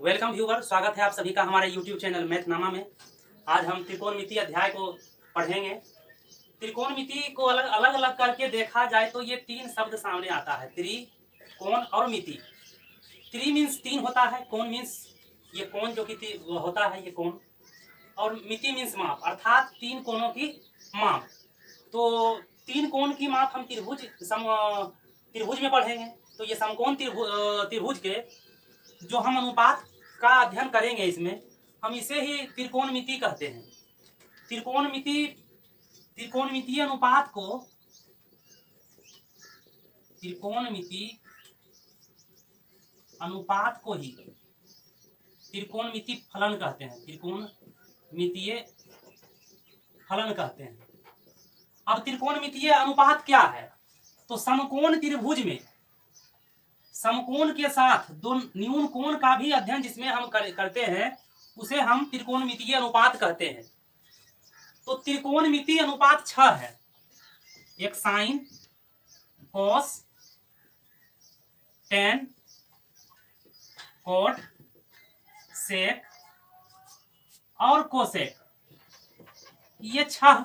Welcome viewer, स्वागत है आप सभी का हमारे YouTube चैनल मैथनामा में। आज हम त्रिकोणमिति अध्याय को पढ़ेंगे। त्रिकोणमिति को अलग अलग करके देखा जाए तो ये तीन शब्द सामने आता है, त्रि, कोण और मिति। त्रि मीन्स तीन होता है, कोण मीन्स ये कोण जो कि होता है ये कोण, और मिति मीन्स माप, अर्थात तीन कोणों की माप। तो तीन कोण की माप हम त्रिभुज में पढ़ेंगे। तो ये समकोण त्रिभुज के जो हम अनुपात का अध्ययन करेंगे, इसमें हम इसे ही त्रिकोणमिति कहते हैं। त्रिकोणमितीय अनुपात को ही त्रिकोणमिति फलन कहते हैं। त्रिकोणमितीय फलन कहते हैं। अब त्रिकोणमितीय अनुपात क्या है? तो समकोण त्रिभुज में समकोण के साथ दो न्यून कोण का भी अध्ययन जिसमें हम करते हैं, उसे हम त्रिकोणमितीय अनुपात कहते हैं। तो त्रिकोणमितीय अनुपात 6 है। एक साइन, कॉस, टेन, कॉट, सेक और कोसेक, ये 6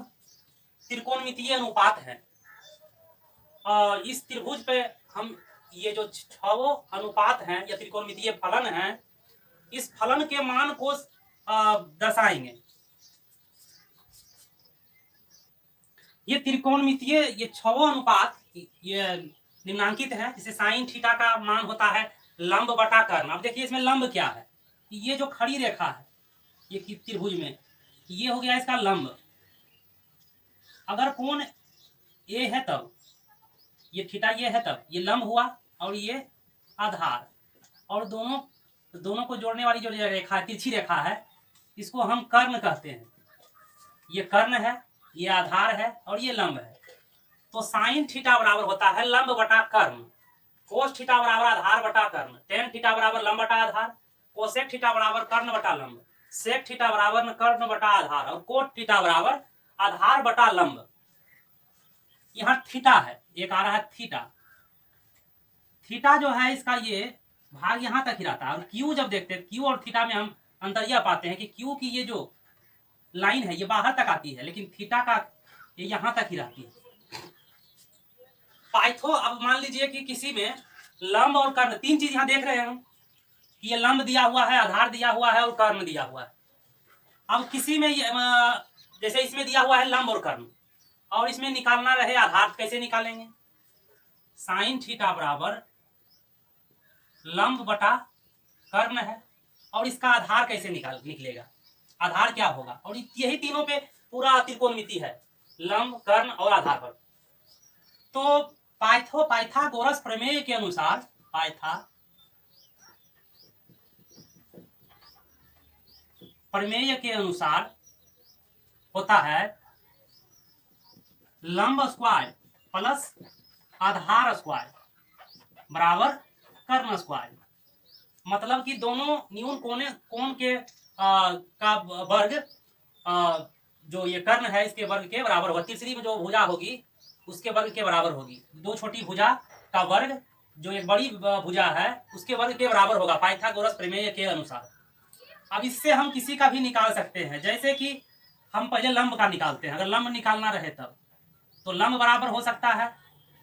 त्रिकोणमितीय अनुपात है। इस त्रिभुज पे हम ये जो 6 अनुपात हैं या त्रिकोणमितीय फलन हैं, इस फलन के मान को दर्शाएंगे। ये त्रिकोणमितीय ये 6 अनुपात ये निम्नांकित है। जैसे साइन थीटा का मान होता है लंब बटा कर्ण। अब देखिए इसमें लंब क्या है, ये जो खड़ी रेखा है ये त्रिभुज में, ये हो गया इसका लंब। अगर कोण ए है तब ये थीटा ये है, तब ये लंब हुआ, और ये आधार, और दोनों को जोड़ने वाली जो रेखा है, तिरछी रेखा है, इसको हम कर्ण कहते हैं। ये कर्ण है, ये आधार है और ये लंब है। तो साइन थीटा बराबर होता है लंब बटा कर्ण, कोस थीटा बराबर आधार बटा कर्ण, टेन थीटा बराबर लंब बटा आधार, कोसेक थीटा बराबर कर्ण बटा लंब, सेक थीटा बराबर कर्ण बटा आधार, और कोट थीटा बराबर आधार बटा लंब। यहाँ थीटा है, एक आ रहा है थीटा। थीटा जो है इसका ये भाग यहाँ तक ही रहता है। और क्यू जब देखते हैं, क्यू और थीटा में हम अंतर यह पाते हैं कि क्यू की ये जो लाइन है ये बाहर तक आती है, लेकिन थीटा का ये यहाँ तक ही रहती है। पाइथो, अब मान लीजिए कि किसी में लंब और कर्ण, तीन चीज यहाँ देख रहे हैं हम कि ये लंब दिया हुआ है, आधार दिया हुआ है और कर्ण दिया हुआ है। अब किसी में जैसे इसमें दिया हुआ है लंब और कर्ण, और इसमें निकालना रहे आधार, कैसे निकालेंगे? साइन थीटा बराबर लंब बटा कर्ण है, और इसका आधार कैसे निकलेगा? आधार क्या होगा? और यही तीनों पे पूरा त्रिकोणमिति है, लंब, कर्ण और आधार पर। तो पाइथागोरस प्रमेय के अनुसार होता है लंब स्क्वायर प्लस आधार स्क्वायर बराबर कर्ण स्क्वायर। मतलब कि दोनों न्यून कोण के का वर्ग जो ये कर्ण है इसके वर्ग के बराबर होगा। तीसरी में जो भुजा होगी उसके वर्ग के बराबर होगी। दो छोटी भुजा का वर्ग जो एक बड़ी भुजा है उसके वर्ग के बराबर होगा पाइथागोरस प्रमेय के अनुसार। अब इससे हम किसी का भी निकाल सकते हैं। जैसे कि हम पहले लंब का निकालते हैं, अगर लंब निकालना रहे तब तो लंब बराबर हो सकता है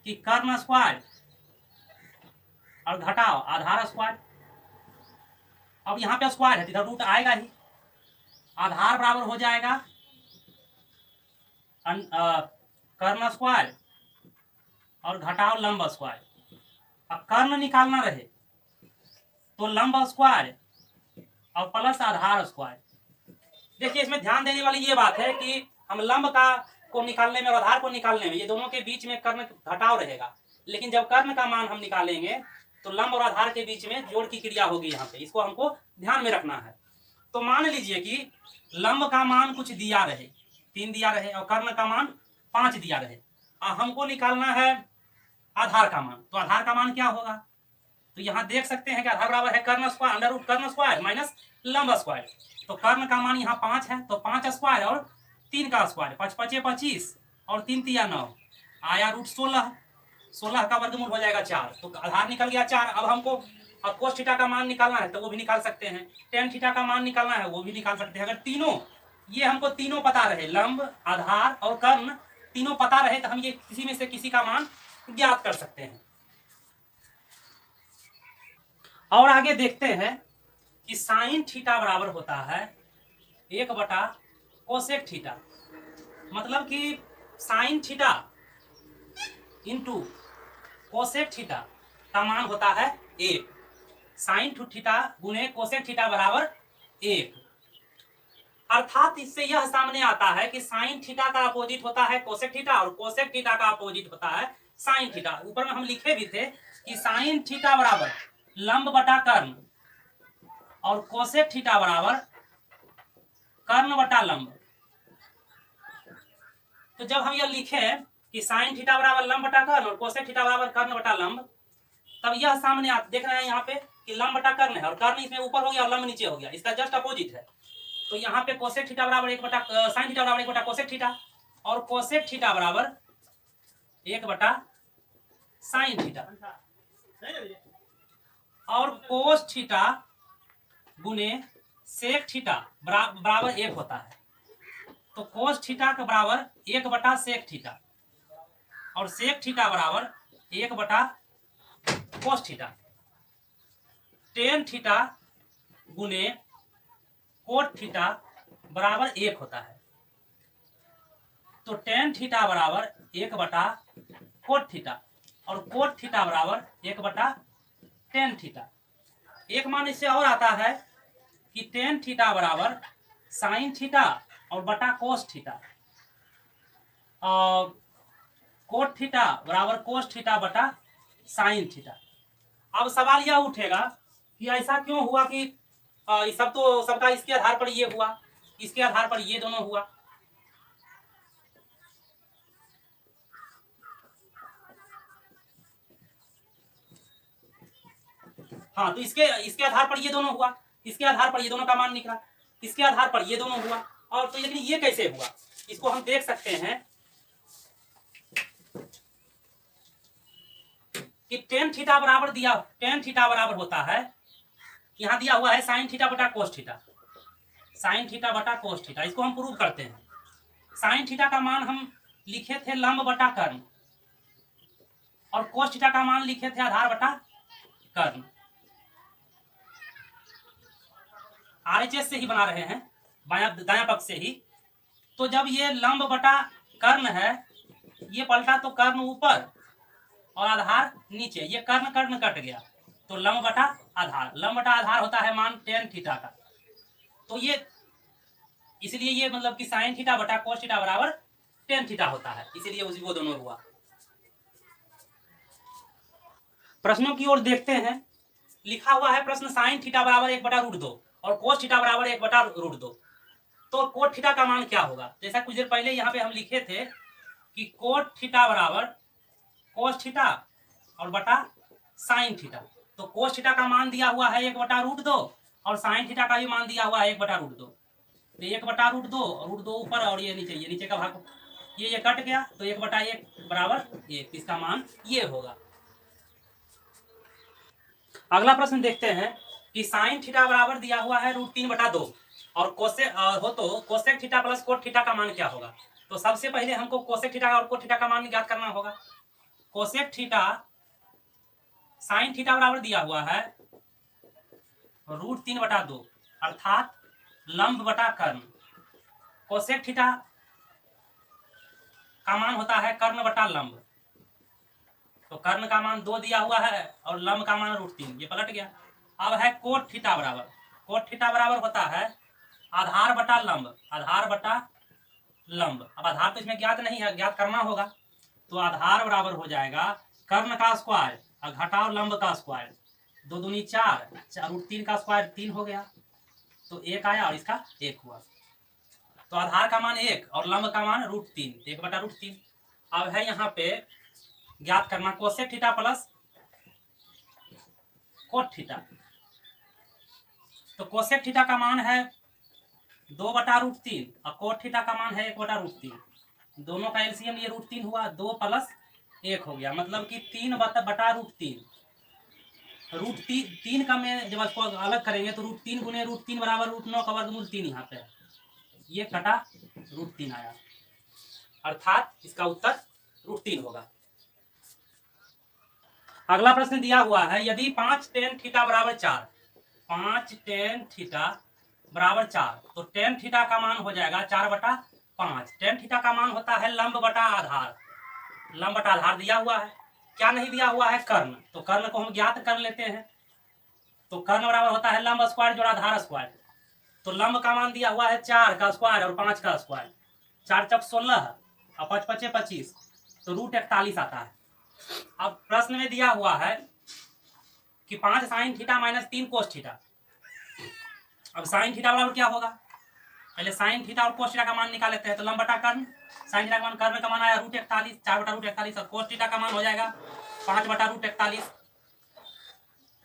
कि कर्ण स्क्वायर और घटाओ आधार स्क्वायर। अब यहाँ पे स्क्वायर है तो रूट आएगा ही, आधार बराबर हो जाएगा कर्ण स्क्वायर और घटाओ लंब स्क्वायर। अब कर्ण निकालना रहे तो लंब स्क्वायर और प्लस आधार स्क्वायर। देखिए इसमें ध्यान देने वाली ये बात है कि हम लंब को निकालने में और आधार को निकालने में ये दोनों के बीच में कर्ण घटाव रहेगा, लेकिन जब कर्ण का मान हम निकालेंगे तो लंब और आधार के बीच में जोड़ की क्रिया होगी। यहाँ पे इसको हमको ध्यान में रखना है। तो मान लीजिए कि लंब का मान कुछ दिया रहे, 3 दिया रहे, और कर्ण का मान 5 दिया रहे, हमको निकालना है आधार का मान। तो आधार का मान क्या होगा? तो यहाँ देख सकते हैं कि आधार बराबर है कर्ण स्क्वायर अंडर रूट कर्ण स्क्वायर माइनस लंब स्क्वायर। तो कर्ण का मान यहाँ 5 है, तो 5 स्क्वायर और 3 का स्क्वायर, 5 5 25 और 3 3 9 आया रूट 16। 16 का वर्गमूल हो जाएगा 4, तो आधार निकल गया 4। अब हमको और कोस थीटा का मान निकालना है तो वो भी निकाल सकते हैं, टेन थीटा का मान निकालना है वो भी निकाल सकते हैं। अगर तीनों ये हमको तीनों पता रहे, लंब, आधार और कर्ण तीनों पता रहे, तो हम ये किसी में से किसी का मान ज्ञात कर सकते हैं। और आगे देखते हैं कि साइन थीटा बराबर होता है 1 बटा कोसेक थीटा। मतलब कि sine theta into cosec theta का मान होता है 1। साइन थीटा गुणे कोसेक थीटा बराबर 1। अर्थात इससे यह सामने आता है कि साइन थीटा का अपोजिट होता है कोसेक थीटा और कोसेक थीटा का अपोजिट होता है साइन थीटा। ऊपर में हम लिखे भी थे कि साइन थीटा बराबर लंब बटा कर्ण और कोसेक थीटा बराबर कर्ण बटा लंब। तो जब हम यह लिखे कि साइन थीटा बराबर लंब बटा कर्ण और कोसेक थीटा बराबर कर्ण बटा लंब, तब यह सामने देख रहे हैं यहाँ पे कि लंब बटा कर्ण है और कर्ण इसमें ऊपर हो गया और लंब नीचे हो गया, इसका जस्ट अपोजिट है। तो यहाँ पे कोसेक थीटा बराबर 1 बटा साइन थीटा बराबर 1 बटा कोसेक थीटा और कोसेक थीटा बराबर 1 बटा साइन थीटा और कोस थीटा गुने सेक थीटा बराबर 1 होता है। तो कोस थीटा के बराबर 1 बटा सेक थीटा और सेक थीटा बराबर 1 बटा कोस थीटा। टेन थीटा गुने कोट थीटा बराबर 1 होता है। तो टेन थीटा बराबर 1 बटा कोट थीटा और कोट थीटा बराबर 1 बटा टेन थीटा। एक मान इससे और आता है कि टेन थीटा बराबर साइन थीटा और बटा कोस थीटा और कोट थीटा बराबर कोस थीटा बटा साइन थीटा। अब सवाल यह उठेगा कि ऐसा क्यों हुआ कि सब तो सबका इसके आधार पर ये हुआ, इसके आधार पर ये दोनों हुआ। हाँ, तो इसके आधार पर ये दोनों हुआ, इसके आधार पर ये दोनों का मान निकला, इसके आधार पर ये दोनों हुआ। और तो लेकिन ये कैसे हुआ, इसको हम देख सकते हैं कि टेन थीटा बराबर दिया, टेन थीटा बराबर होता है, यहाँ दिया हुआ है साइन थीटा बटा कोस थीटा, साइन थीटा बटा कोस थीटा। इसको हम प्रूव करते हैं। साइन थीटा का मान हम लिखे थे लंब बटा कर्ण और कोस थीटा का मान लिखे थे आधार बटा कर्ण। आरएचएस से ही बना रहे हैं, दाया पक्ष से ही। तो जब ये लंब बटा कर्ण है, ये पलटा तो कर्ण ऊपर और आधार नीचे, ये कर्ण कर्ण कट गया तो लंब बटा आधार, लंब बटा आधार होता है मान टेन थीटा का। तो ये इसलिए ये मतलब कि साइन थीटा बटा कोस थीटा बराबर टेन थीटा होता है, इसीलिए उसी वो दोनों हुआ। प्रश्नों की ओर देखते हैं। लिखा हुआ है प्रश्न साइन थीटा बराबर 1 बटा रूट 2 और कोस थीटा बराबर 1 बटा रूट 2। तो कोट थीटा का मान क्या होगा? जैसा कुछ देर पहले यहाँ पे हम लिखे थे कि कोट थीटा बराबर कोस थीटा और बटा साइन थीटा। तो कोस थीटा का मान दिया हुआ है 1 बटा रूट 2 और साइन थीटा का भी मान दिया हुआ है 1 बटा रूट 2। तो 1 बटा रूट 2 और रूट 2 ऊपर और ये नीचे का भाग ये कट गया तो 1 बटा 1 बराबर 1, इसका मान ये होगा। अगला प्रश्न देखते हैं कि साइन थीटा बराबर दिया हुआ है रूट 3 बटा 2 और कोसेक हो तो cosec theta plus cot theta का मान क्या होगा? तो सबसे पहले हमको कोसेक थीटा और कोट थीटा का मान ज्ञात करना होगा। कोसेक थीटा साइन थीटा बराबर दिया हुआ है रूट 3 बटा 2 अर्थात लंब बटा कर्ण। कोसेक थीटा का मान होता है कर्ण बटा लंब। तो कर्ण का मान 2 दिया हुआ है और लंब का मान रूट 3, ये पलट गया। अब है कोट थीटा बराबर, कोट थीटा बराबर होता है आधार बटा लंब, आधार बटा लंब। अब आधार तो इसमें ज्ञात नहीं है, ज्ञात करना होगा। तो आधार बराबर हो जाएगा कर्ण का स्क्वायर और घटाओ लंब का स्क्वायर, 2 दूनी 4, रूट 3 का स्क्वायर 3 हो गया तो 1 आया और इसका 1 हुआ। तो आधार का मान 1 और लंब का मान रूट 3, 1 बटा रूट 3। अब है यहाँ पे ज्ञात करना cosec theta plus cot theta. तो कोसेक थीटा का मान है 2 बटा रूट 3 और कोट थीटा का मान है 1 बटा रूट 3। दोनों का एलसीएम ये रूट 3 हुआ, 2 प्लस 1 हो गया, मतलब कि 3 बटा रूट 3। √3 का में जब इसको अलग करेंगे तो √3 गुने √3 बराबर √9 का वर्गमूल 3 यहाँ पे है, ये कटा √3 आया, अर्थात इसका उत्तर √3 होगा। अगला प्रश्न दिया हुआ है, यदि 5 tan थीटा बराबर 4, 5 tan थीटा बराबर 4, तो tan थीटा का मान हो जाएगा 4/5। tan थीटा का मान होता है लंब बटा आधार, लंब बटा आधार दिया हुआ है, क्या नहीं दिया हुआ है, कर्ण। तो कर्ण को हम ज्ञात कर लेते हैं, तो कर्ण बराबर होता है लंब स्क्वायर जोड़ आधार स्क्वायर। तो लंब का मान दिया हुआ है 4 का स्क्वायर और 5 का स्क्वायर, 4 चौक 16 और 5 पचे 25, तो √41 आता है। अब प्रश्न में दिया हुआ है कि 5 sin theta minus 3 cos theta. अब sin थीटा बराबर क्या होगा, पहले sin थीटा और cos थीटा का मान निकाल लेते हैं। तो लंब बटा कर्ण, sin थीटा का मान, कर्ण का मान आया √41, 4/√41, और cos थीटा का मान हो जाएगा 5/√41।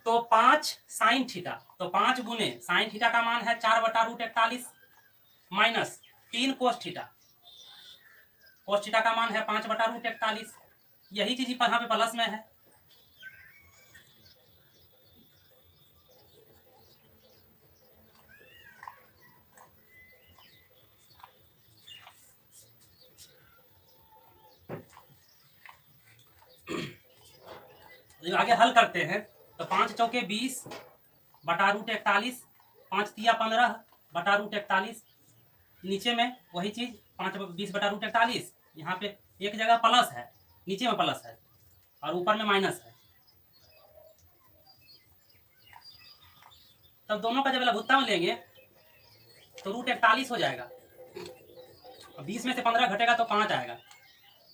तो 5 sin थीटा, तो 5 गुने sin थीटा का मान है 4/√41 minus 3 cos theta, cos theta का मान है 5/√41। यही चीज यहाँ पे प्लस में है, आगे हल करते हैं। तो 5 चौके 20 बटा √41, 5 तिया 15 बटा √41, नीचे में वही चीज 5 20 बटा √41, यहाँ पे एक जगह प्लस है, नीचे में प्लस है और ऊपर में माइनस है। तब दोनों का जब लघुत्तम में लेंगे तो √41 हो जाएगा, 20 में से 15 घटेगा तो 5 आएगा,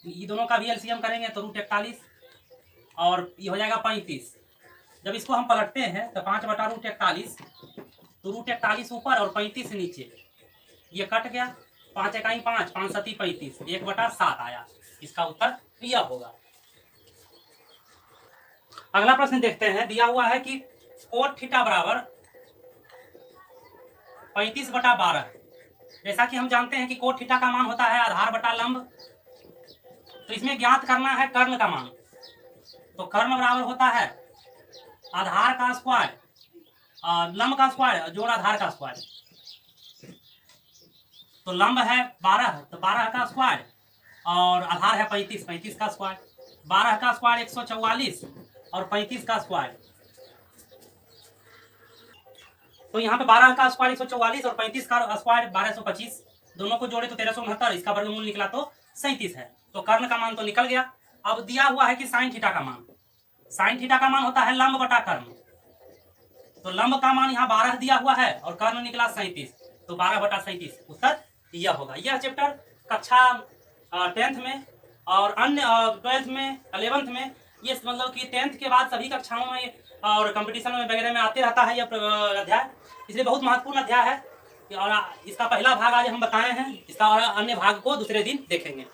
ये दोनों का भी एलसीएम करेंगे तो √41 और ये हो जाएगा 35। जब इसको हम पलटते हैं तो 5/√41, तो √41 ऊपर और 35 नीचे, ये कट गया, 5 इकाई 5, 5 सती 35, 1/7 आया, इसका उत्तर यह होगा। अगला प्रश्न देखते हैं, दिया हुआ है कि cot थीटा बराबर 35/12। जैसा कि हम जानते हैं कि cot थीटा का मान होता है आधार बटा लंब, तो इसमें ज्ञात करना है कर्ण का मान। तो कर्ण बराबर होता है आधार का स्क्वायर, लंब का स्क्वायर जोड़ आधार का स्क्वायर। तो लंब है 12, तो 12 का स्क्वायर और आधार है 35, 35 का स्क्वायर, 12 का स्क्वायर 144 और 35 का स्क्वायर। तो यहाँ पे 12 का स्क्वायर 144 और 35 का स्क्वायर 1225, दोनों को जोड़े तो 1369, इसका वर्गमूल निकला तो 37 है। तो कर्ण का मान तो निकल गया। अब दिया हुआ है कि sin थीटा का मान, sin थीटा का मान होता है लंब बटा कर्ण। तो लंब का मान यहाँ 12 दिया हुआ है और कर्ण निकला 37, तो 12/37 उत्तर यह होगा। यह चैप्टर कक्षा 10th में और अन्य 12th में 11th में, ये मतलब कि 10th के बाद सभी कक्षाओं में और कंपटीशन में वगैरह में आते रहता है यह अध्याय, इसलिए बहुत महत्वपूर्ण अध्याय है। और इसका पहला भाग आज हम बताए हैं, इसका और अन्य भाग को दूसरे दिन देखेंगे।